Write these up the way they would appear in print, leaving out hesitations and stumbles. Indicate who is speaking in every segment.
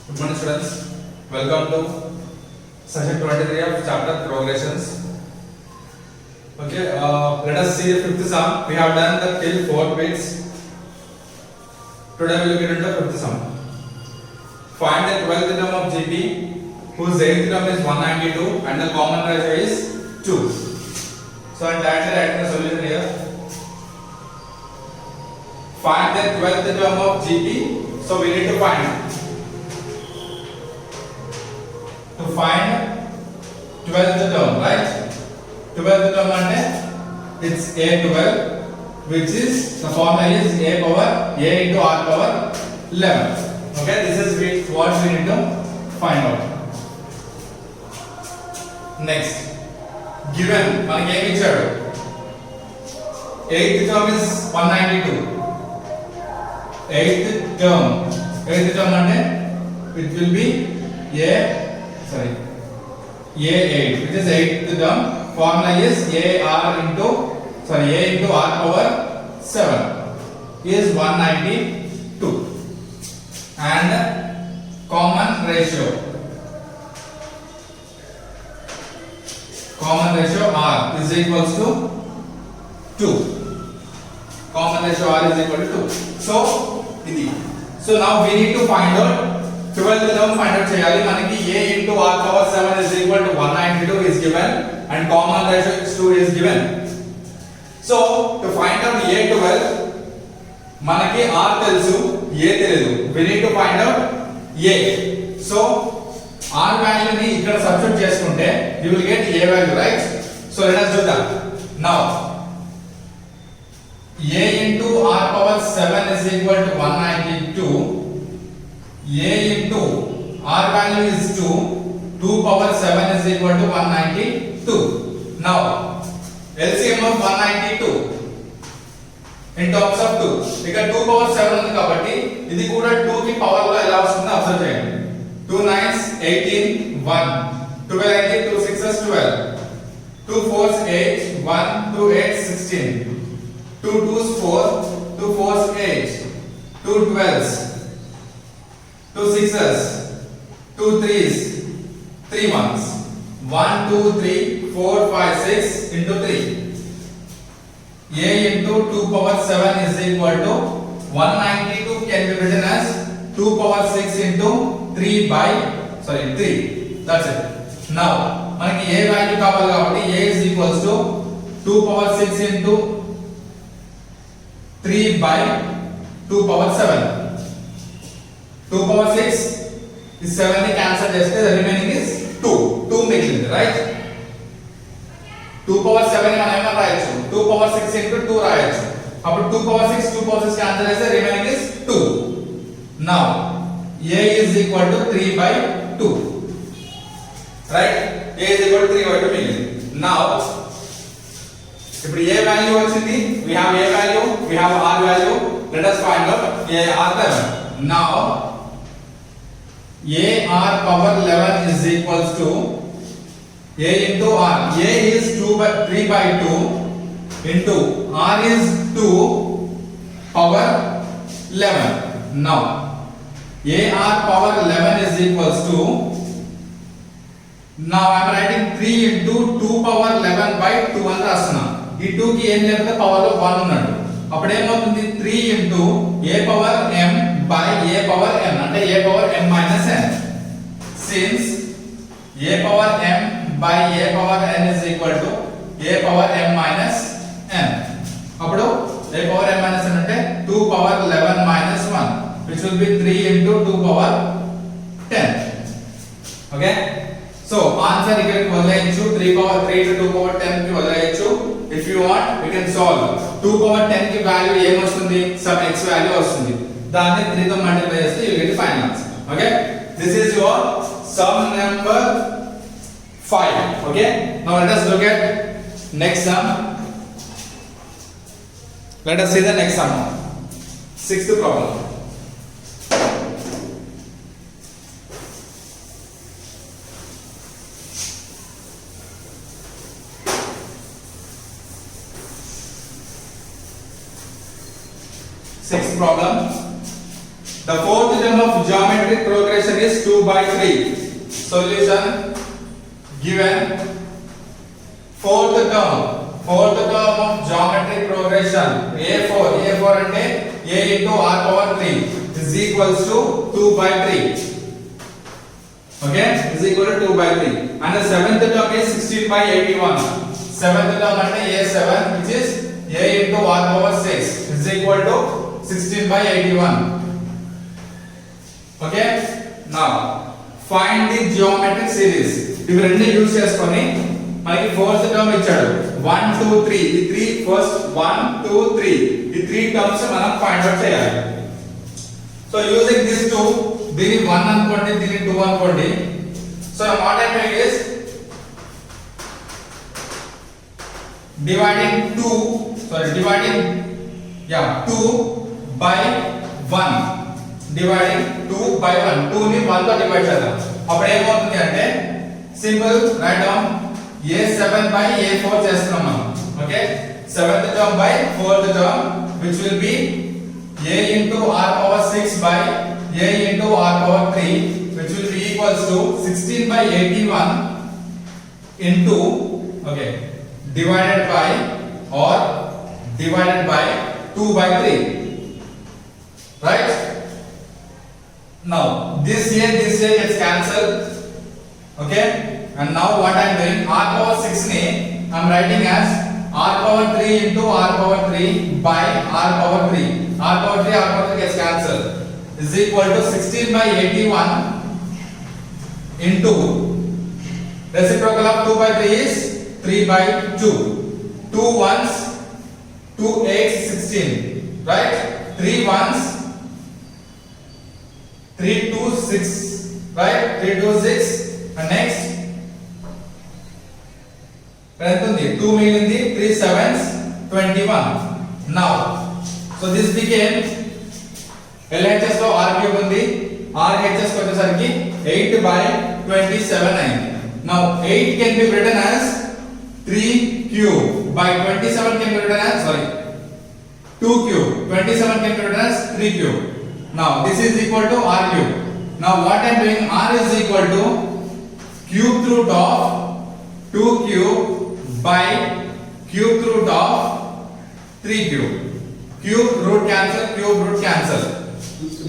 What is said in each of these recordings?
Speaker 1: Good morning, students. Welcome to session 23 of chapter progressions. Okay, let us see the fifth sum. We have done the till 4 bits. Today we will get into the fifth sum. Find the 12th term of GP whose 8th term is 192 and the common ratio is 2. So I am directly writing the solution here. Find the 12th term of GP. So we need to find 12th term, right? 12th term and it's A12, which is the formula is A power A into R power 11. Okay, this is what we need to find out. Next, given మనకి ఏమి ఇచ్చాడు? 8th term is 192. 8th term అంటే it will be A8, which is 8th term. Formula is A into R power 7 is 192 and common ratio R is equals to 2. Common ratio R is equal to 2. So now we need to find out 12th term find out cheyali. Manaki A into R power 7 is equal to 192 is given and common ratio is 2 is given. So to find out A12 manaki R telusu A teledu. We need to find out A. So R value ni ikkada substitute chestunte you will get A value, right? So let us do that. Now A into R power 7 is equal to 192. A into R value is 2. 2 power 7 is equal to 192. Now LCM of 192 in terms of 2. ఇక్కడ 2 power 7 ఉంది కాబట్టి ఇది కూడా 2 కి power లో ఎలా వస్తుందో observe చేయండి. 2 9s 18 1 12 అయితే 2 6s 12 2 4s 8 1 2 8 16 2 2s 4 2 4s 8 2 12s 2 6s 2 3s 3 1s 1 2 3 4 5 6 into 3. A into 2 power 7 is equal to 192 can be written as 2 power 6 into 3. That's it. Now మనకి A value కావాలి కాబట్టి A is equals to 2 power 6 into 3 by 2 power 7. 2 power 6 is 7 ని cancel చేస్తే the remaining is 2 మిగిలింది, right? 2 power 7 ని మనం ఏమన్నా రాయొచ్చు 2 power 6 into 2 రాయొచ్చు. అప్పుడు 2 power 6 cancel చేస్తే remaining is 2. Now A is equal to 3 by 2, right? A is equal to 3 by 2 మిగిలింది. Now ఇప్పుడు A value వచ్చింది, we have A value, we have R value. Let us find out R term. Now A R power 11 is equals to A into R. A is 3 by 2 into R is 2 power 11. Now A R power 11 is equals to, now I am writing 3 into 2 power 11 by 2 అని రాస్తున్నా. ఈ 2 కి ఏం లేకపోతే power లో 1 ఉన్నాడు. అప్పుడు ఏమవుతుంది 3 into A power m by A power n అంటే A power m minus n. Since A power m by A power n is equal to A power m minus n. అప్పుడు A power m minus n అంటే 2 power 11 minus 1 which will be 3 into 2 power 10. Okay? So answer ఇక్కడ వదిలేయచ్చు 3 to 2 power 10 కి వదిలేయచ్చు. If you want we can solve 2 power 10 కి value ఏమొస్తుంది, some x value వస్తుంది. దాన్ని 3 తో multiply చేస్తే you get the final answer. Okay? This is your sum number 5. Okay? Now let us look at next sum. Let us see the next sum. Sixth problem. Sixth problem. The fourth term of geometric progression is 2 by 3. Solution given. Fourth term of geometric progression A4 ante A into R power 3 is equals to 2 by 3. Okay, is equal to 2 by 3. And the seventh term is 16 by 81. Seventh term ante A7, which is A into R power 6 is equal to 16 by 81. Okay, now find the geometric series. ఇవి రెండు use చేసుకొని మనకి fourth term ఇచ్చాడు 1 2 3 ఈ 3 first 1 2 3 ఈ 3 terms మనం find out చేయాలి. So using this 2 దీని 1 అనుకోండి, దీని 2 అనుకోండి. So what I doing is dividing 2 by 1. dividing 2 by 1. 2 ని 1 తో డివైడ్ చేద్దాం. అప్పుడు ఏమవుతుంది అంటే simple right down a7 by a4 చేస్తున్నాం మనం. Okay, 7th term by 4th term which will be a into r power 6 by a into r power 3 which will be equals to 16 by 81 into okay divided by or divided by 2 by 3. Right? Now this here gets cancelled. Okay, and now what I am doing, r power 6 ni I am writing as r power 3 into r power 3 by r power 3. r power 3 gets cancelled is equal to 16 by 81 into reciprocal of 2 by 3 is 3 by 2. 2 ones 2 8 16, right? 3 ones 3 2 6, right? 3 2 6. And next entundi 2 మిగిలింది 3 sevens 21. Now so this became LHS లో r cube ఉంది, RHS కి వచ్చేసరికి 8 by 27 అయింది. Now 8 can be written as 3 cube by 27 can be written as 2 cube. 27 can be written as 3 cube. Now this is equal to r cube. Now what I am doing, r is equal to cube root of 2 cube by cube root of 3 cube. Cube root cancel.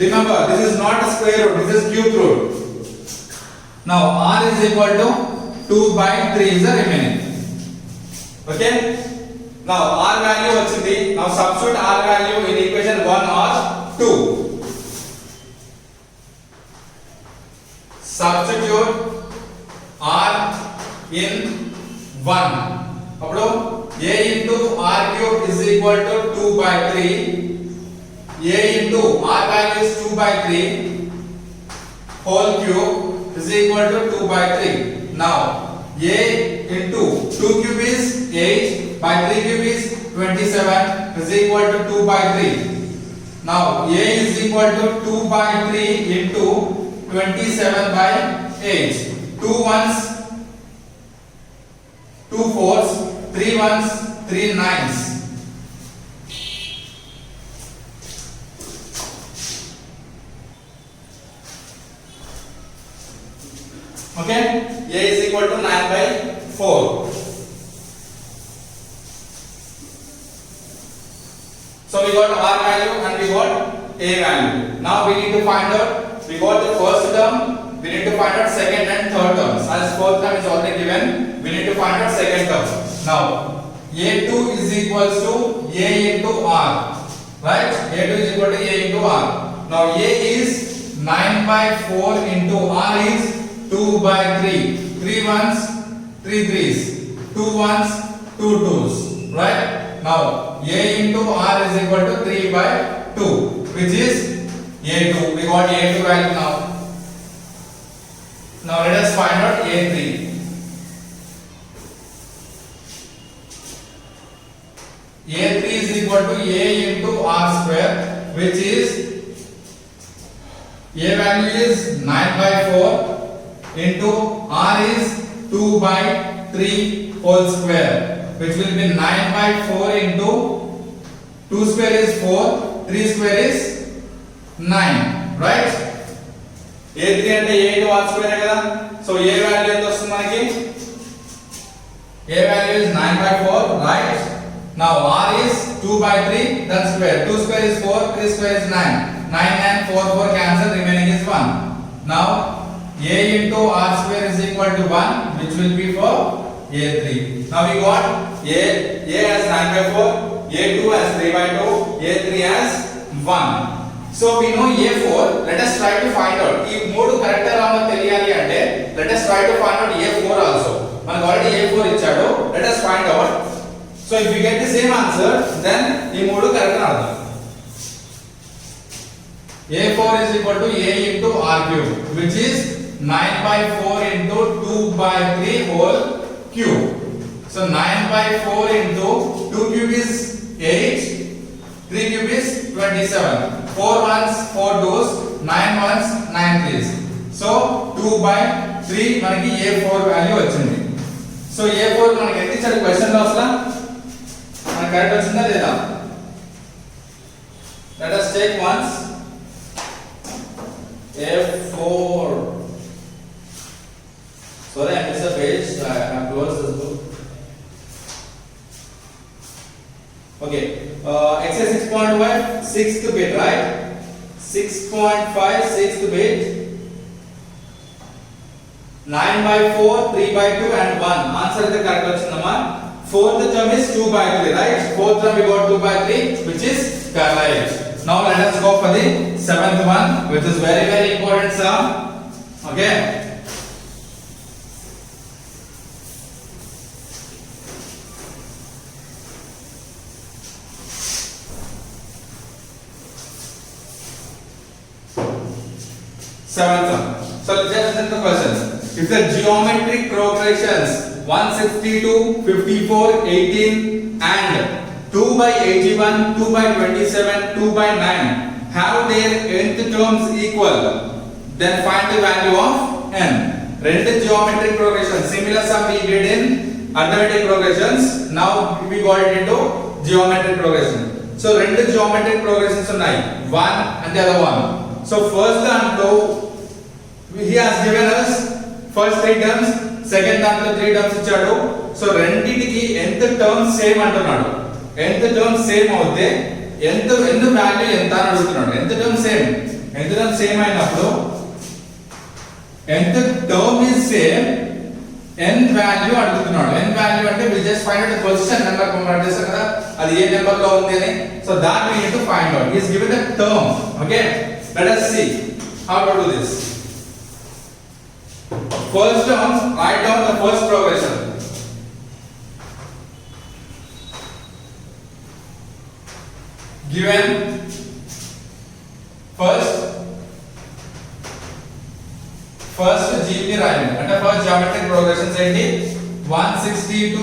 Speaker 1: Remember, this is not a square root, this is cube root. Now r is equal to 2 by 3 is the remaining. Okay, now r value వచ్చింది. Now substitute r value in equation 1 or 2. Substitute r in 1. అప్పుడు a into r cube is equal to 2 by 3. a into r value is 2 by 3 whole cube is equal to 2 by 3. Now a into 2 cube is 8 by 3 cube is 27 is equal to 2 by 3. Now a is equal to 2 by 3 into 27 by 8. 2 ones 2 fours, 3 ones 3 nines. Okay, a is equal to 9 by 4. So we got r value and we got a value. Now we need to find out, we got the first term, we need to find out second and third terms. As fourth term is already given, we need to find out second term. Now a2 is equals to a into r, right? a2 is equal to a into r. Now a is 9 by 4 into r is 2 by 3. 3 ones 3 threes, 2 ones 2 twos, right? Now a into r is equal to 3 by 2, which is a2. We got a2 value now. Now let us find out a3. a3 is equal to a into r square, which is a value is 9 by 4 into r is 2 by 3 whole square, which will be 9 by 4 into 2 square is 4, 3 square is 9. Right a3 అంటే a2 r square కదా so a value ఎంత వస్తుంది మనకి a value is 9/4 right now r is 2/3 then square 2 square is 4 3 square is 9 9 and 4 cancel remaining is 1 now a into r square is equal to 1 which will be for a3 now we got a as 9/4 a2 as 3/2 a3 as 1 so we know a4 let us try to find out ఈ మూడు correct గా రామో తెలియాలి అంటే let us try to find out a4 also మనకు already a4 ఇచ్చాడు let us find out so if we get the same answer then ఈ మూడు కరెక్ట్ గా రాద్దాం a4 is equal to a into r cube which is 9/4 into 2/3 whole cube so 9/4 into 2 cube is 8 3 cube is 27 4 ones 4 twos 9 ones 9 threes so 2/3 మనకి a4 value వచ్చింది so a4 మనకి ఎంత ఇచ్చాడు question లో అసలు మనకి కరెక్ట్ వచ్చిందా లేదా let us take once a4 sorry I missed a page I have closed this book okay exercise 6.5 sixth bit right 6.5 sixth bit 9/4 3/2 and 1 answer is the correct vachindamma fourth term is 2/3 right fourth term we got 2/3 which is correct now let us go for the seventh one which is very very important sum okay seventh sum so let's listen to the question if the geometric progressions 162 54 18 and 2/81 2/27 2/9 have their nth terms equal then find the value of n రెండు geometric progressions similar sum we did in arithmetic progressions now we got it into geometric progression so రెండు geometric progressions ఉన్నాయి one and the other one so first దాంట్లో he has given us first 3 terms second దాంట్లో 3 terms ఇచ్చాడు so రెండిటికి nth term same అంటున్నాడు nth term same అవుతే nth value ఎంత అని అడుగుతున్నాడు nth టర్మ్ సేమ్ అయినప్పుడు nth term is same n value అడుగుతున్నాడు n వాల్యూ అంటే we just find out the position number convert చేస్తాం కదా అది ఏ నెంబర్ లో ఉంది అని so that we need to find out he is given the term okay let us see how to do this first term write down the first progression given first GP రాయండి అంటే first geometric progressions ఏంటి 162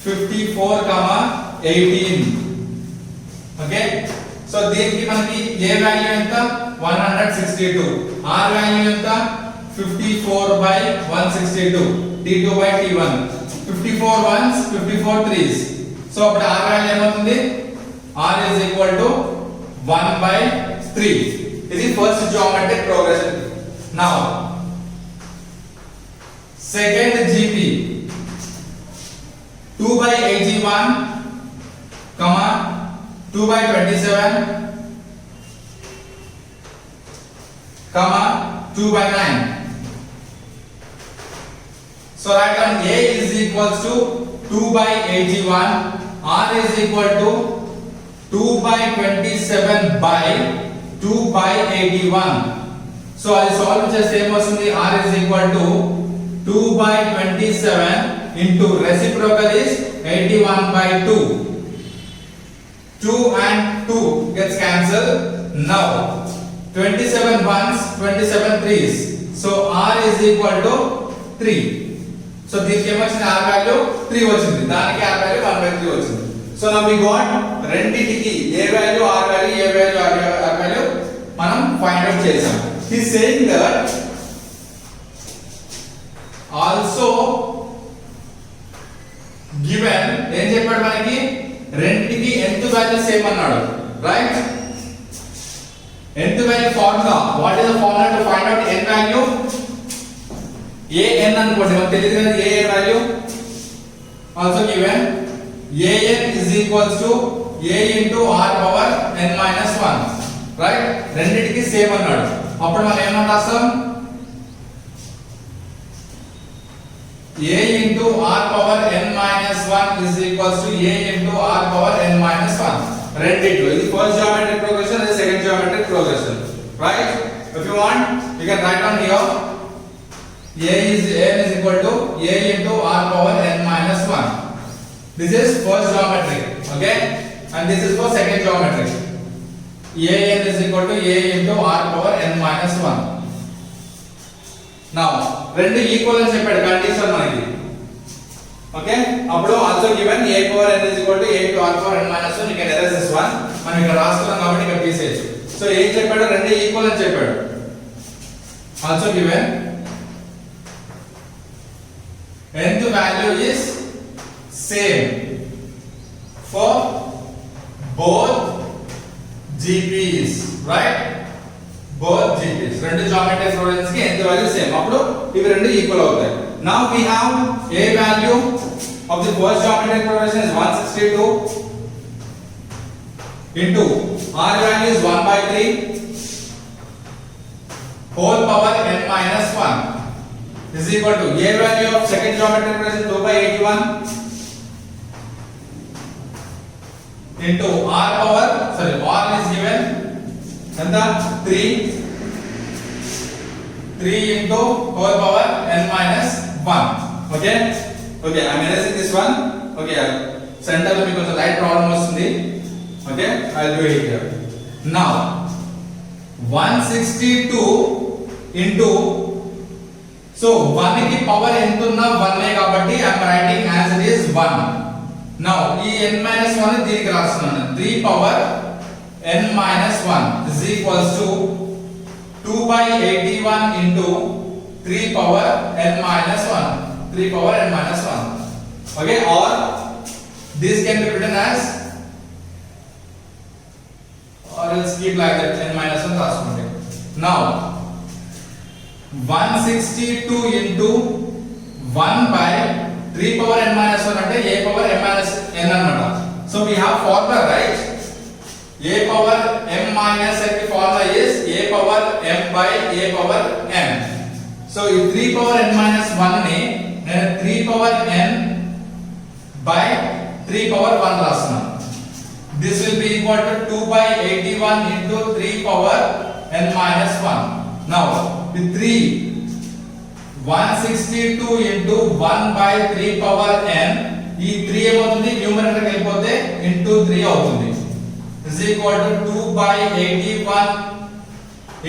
Speaker 1: 54 18 okay so దీనికి మనకి a value ఎంత 162 r value ఎంత 54/162 t2/t1 54 ones 54 threes so అప్పుడు r value ఏమవుతుంది r is equal to 1/3 ఇది first geometric progression now second GP 2/81 2/27 2/9 so write down a is equals to 2/81 r is equal to 2/27/2/81 so I solve just same వస్తుంది r is equal to 2/27 into reciprocal is 81/2 2 and 2 gets cancelled now 27 ones 27 threes so r is equal to 3 so దీనికి ఏమొచ్చింది r value 3 వచ్చింది దానికి r value 1/3 వచ్చింది so now we got రెండిటికి a value r value a value r value మనం find out చేసాం he is saying that also given ఏం చెప్పాడు మనకి రెండిటికి nth వాల్యూ సేమ్ అన్నాడు right nth value formula. What is the formula to find out n value? an అనుకోండి మనకు తెలియదు కదా an value also given an is equals to a into r power n minus 1 right రెండిటికి same అన్నాడు అప్పుడు మనం ఏమని రాస్తాం a into r power n minus 1 is equals to a into r power n minus 1 రెండిట్లో ఇది first geometric progression and second geometric progression right if you want you can write down here a is equal to a into r power n minus 1 this is first geometry okay and this is for second geometry an is equal to a into r power n minus 1 now రెండు equal అని చెప్పాడు condition మనకి okay అప్పుడు also given a power n is equal to a into r power n minus 1 you can erase this one మనం ఇక్కడ రాస్తున్నాం కాబట్టి ఇక్కడ తీసేయచ్చు సో ఏం చెప్పాడు రెండు ఈక్వల్ అని చెప్పాడు also given nth value is same for both GPs right both GPs రెండు geometric progressions కి nth value same అప్పుడు ఇవి రెండు ఈక్వల్ అవుతాయి now we have a value of the first geometric progression is 162 into r value is 1/3 whole power n minus 1 is equal to a value of second geometric progression 2/81 into r power sorry r is given and 3 into whole power n minus 1 okay okay I am erasing this one okay center lo meeku konచెం light problem vastundi okay I will do it here now 162 into so 1 ki power ఎంత ఉన్నా 1 కాబట్టి I am writing as it is 1 now ఈ n minus 1 దీనికి రాస్తున్నాను 3 power n minus 1 is equals to 2/81 into 3 power n minus 1 3 power n minus 1 okay or this can be written as or else keep like that n minus 1 రాసుకోండి now 162 into 1/3 power n minus 1 అంటే a power m minus n అన్నమాట so we have formula right a power m minus n की formula is a power m by a power n so ఈ 3 power n minus 1 ని నేను 3 power n by 3 power 1 రాస్తున్నాను this will be equal to 2/81 into 3 power n minus 1 now with 3 162 into 1/3 power n ఈ 3 ఏమవుతుంది numerator కి వెళ్ళిపోతే into 3 అవుతుంది is equal to 2/81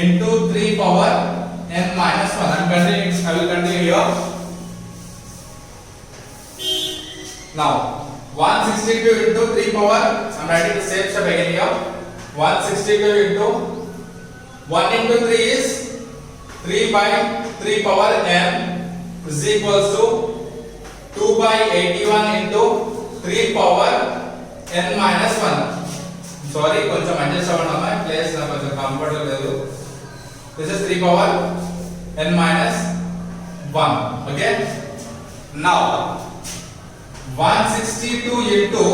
Speaker 1: into 3 power n minus 1 I will continue here now 162 into 3 power I am writing the same step again here 162 into 1 into 3 is 3/3 power n is equals to 2/81 into 3 power n minus 1 sorry కొంచెం adjust అవ్వండి place నాకు కొంచెం comfort లేదు this is 3 power n minus 1 okay now 162 into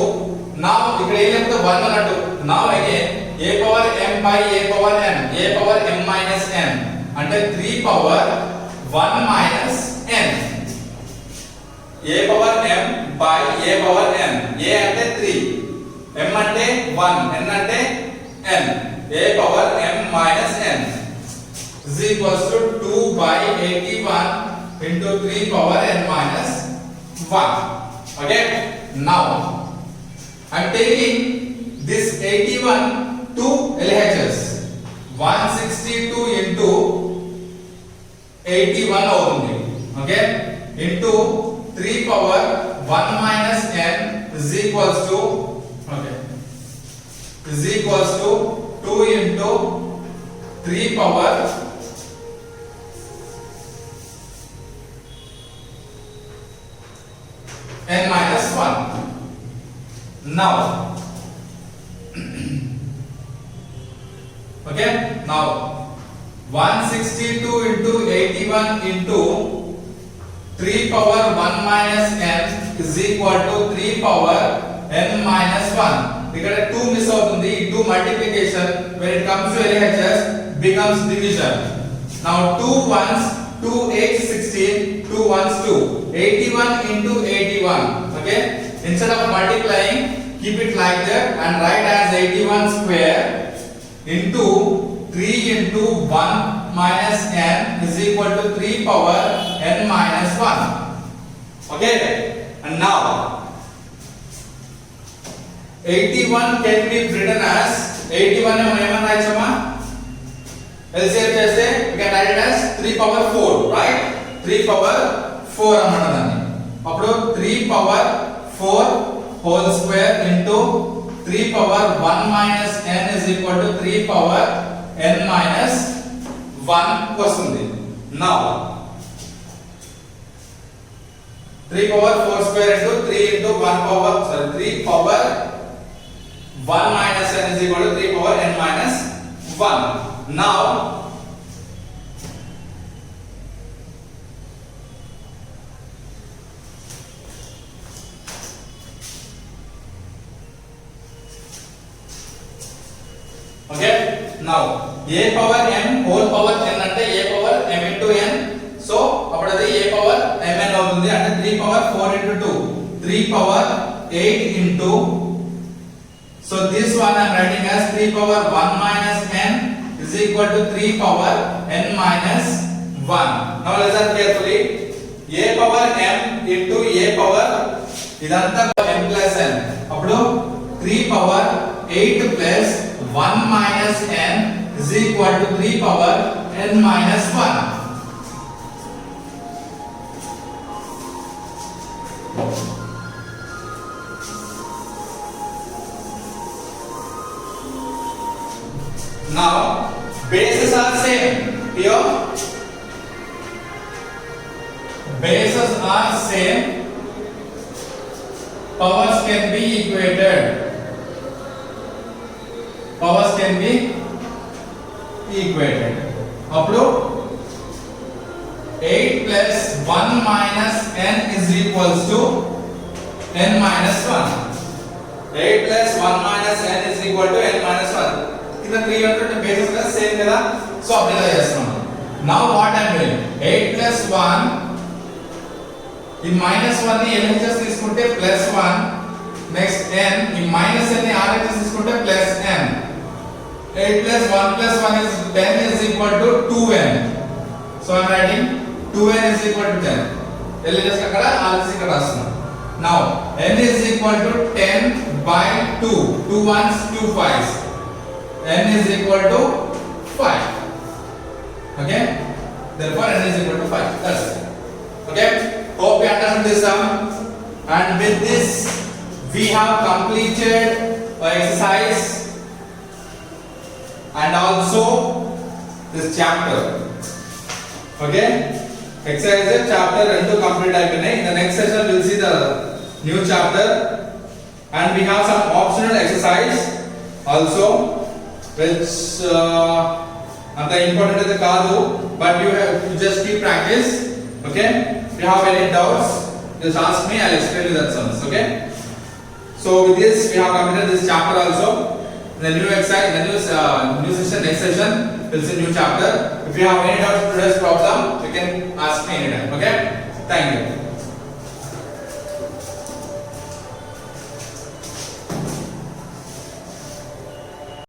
Speaker 1: now ఇక్కడ ఏం చెప్తా 1 అన్నట్టు now again a power m by a power n a power m minus n అంటే 3 power 1 minus n a power m by a power n a అంటే 3 m అంటే 1 n అంటే n a power m minus n is equals to 2/81 into 3 power n minus 1 okay now I am taking this 81 to LHS 162 into 81 అవుతుంది okay into 3 power 1 minus n is equals to okay is equals to 2 into 3 power n minus 1 now okay now 162 into 81 into 3 power 1 minus n is equal to 3 power n minus 1. ఇక్కడ 2 miss అవుతుంది. 2 multiplication when it comes to LHS becomes division. Now 2 ones 2 8 16, 2 ones 2, 81 into 81. Okay, instead of multiplying, keep it like that and write as 81 square into 3 into 1 minus n is equal to 3 power n minus 1. Okay, and now 81 can be written as 81 ne మనం ఏమని రాయొచ్చమ్మా? LCM చేస్తే we can write it as 3 power 4, right? 3 power 4 అన్నమాట దాన్ని. అప్పుడు 3 power 4 whole square into 3 power 1 minus n is equal to 3 power n minus 1 వస్తుంది. Now 3 power 4 square into 3 into 1 power 3 power 1 minus n is equal to 3 power n minus 1. Now okay, now a power m whole power n అంటే a power m into n, so అప్పుడు అది a power mn అవుతుంది. అంటే 3 power 4 into 2, 3 power 8 into, so this one I am writing as 3 power 1 minus n is equal to 3 power n minus 1. Now listen carefully, a power m into a power ఇదంతా m plus n, అప్పుడు 3 power 8 plus 1 minus n is equal to 3 power n minus 1. Now bases are same here, bases are same, powers can be equated, powers can be equated. అప్పుడు 8 plus 1 minus n is equals to n minus 1. 8 plus 1 minus n is equal to n minus 1. కింద 300 basis గా same కదా, so apply చేస్తున్నాం. Now what I am doing, 8 plus 1, ఈ minus 1 ని LHS తీసుకుంటే plus 1, next n, ఈ minus n ని RHS తీసుకుంటే plus n. 8 plus 1 plus 1 is 10 is equal to 2n. So I am writing 2n is equal to 10. LHS అక్కడ RHS ఇక్కడ రాస్తున్నాం. Now n is equal to 10 by 2. 2 ones 2 5s. n is equal to 5. Okay? Therefore n is equal to 5. That's it. Okay? Hope you understand this sum. And with this we have completed our exercise and also this chapter. Okay, exercise chapter 2 complete అయిపోయినాయి. In the next session we will see the new chapter and we have some optional exercise also which అంత important అయితే కాదు, but you have to just keep practice. Okay, if you have any doubts just ask me, I'll explain you that sums. Okay, so with this we have completed this chapter also. In the new exercise, the new session, next session, we'll see new chapter. If you have any doubt to today's problem, you can ask me anytime. Okay? Thank you.